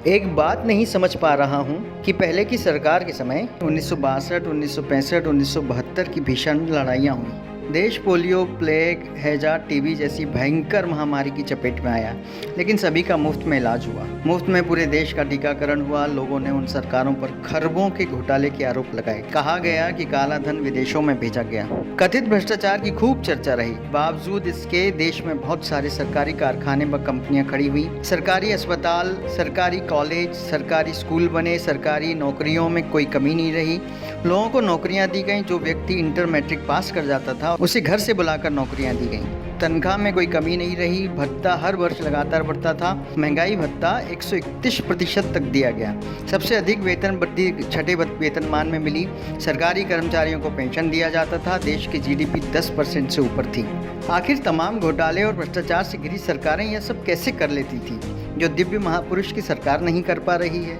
एक बात नहीं समझ पा रहा हूँ कि पहले की सरकार के समय 1962, 1965, 1972 की भीषण लड़ाइयाँ हुई। देश पोलियो, प्लेग, हैजा, टीबी जैसी भयंकर महामारी की चपेट में आया, लेकिन सभी का मुफ्त में इलाज हुआ। मुफ्त में पूरे देश का टीकाकरण हुआ। लोगों ने उन सरकारों पर खरबों के घोटाले के आरोप लगाए। कहा गया कि काला धन विदेशों में भेजा गया। कथित भ्रष्टाचार की खूब चर्चा रही। बावजूद इसके देश में बहुत सारे सरकारी कारखाने व कंपनियां खड़ी हुई। सरकारी अस्पताल, सरकारी कॉलेज, सरकारी स्कूल बने। सरकारी नौकरियों में कोई कमी नहीं रही। लोगों को नौकरियां दी गई। जो व्यक्ति इंटर मैट्रिक पास कर जाता था उसे घर से बुलाकर नौकरियां दी गई। तनख्वाह में कोई कमी नहीं रही। भत्ता हर वर्ष लगातार बढ़ता था। महंगाई भत्ता 131% तक दिया गया। सबसे अधिक वेतन वृद्धि छठे वेतनमान में मिली। सरकारी कर्मचारियों को पेंशन दिया जाता था। देश की जीडीपी 10% से ऊपर थी। आखिर तमाम घोटाले और भ्रष्टाचार से घिरी सरकारें यह सब कैसे कर लेती थी, जो दिव्य महापुरुष की सरकार नहीं कर पा रही है?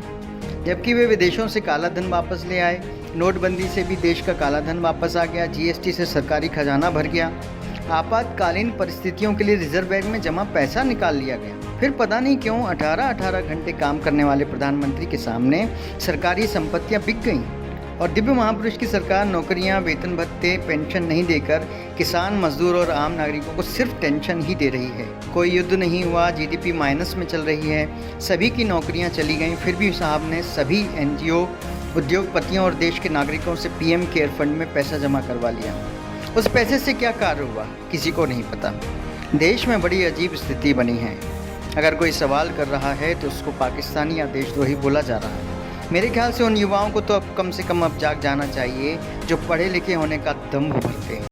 जबकि वे विदेशों से काला धन वापस ले आए। नोटबंदी से भी देश का काला धन वापस आ गया। जीएसटी से सरकारी खजाना भर गया। आपातकालीन परिस्थितियों के लिए रिजर्व बैंक में जमा पैसा निकाल लिया गया। फिर पता नहीं क्यों 18-18 घंटे काम करने वाले प्रधानमंत्री के सामने सरकारी संपत्तियां बिक गईं और दिव्य महापुरुष की सरकार नौकरियां, वेतन भत्ते, पेंशन नहीं देकर किसान, मजदूर और आम नागरिकों को सिर्फ टेंशन ही दे रही है। कोई युद्ध नहीं हुआ, जीडीपी माइनस में चल रही है, सभी की नौकरियां चली गईं, फिर भी साहब ने सभी एनजीओ, उद्योगपतियों और देश के नागरिकों से पीएम केयर फंड में पैसा जमा करवा लिया। उस पैसे से क्या कार्य हुआ, किसी को नहीं पता। देश में बड़ी अजीब स्थिति बनी है। अगर कोई सवाल कर रहा है तो उसको पाकिस्तानी या देशद्रोही बोला जा रहा है। मेरे ख्याल से उन युवाओं को तो अब कम से कम अब जाग जाना चाहिए जो पढ़े लिखे होने का दम्भ भरते हैं।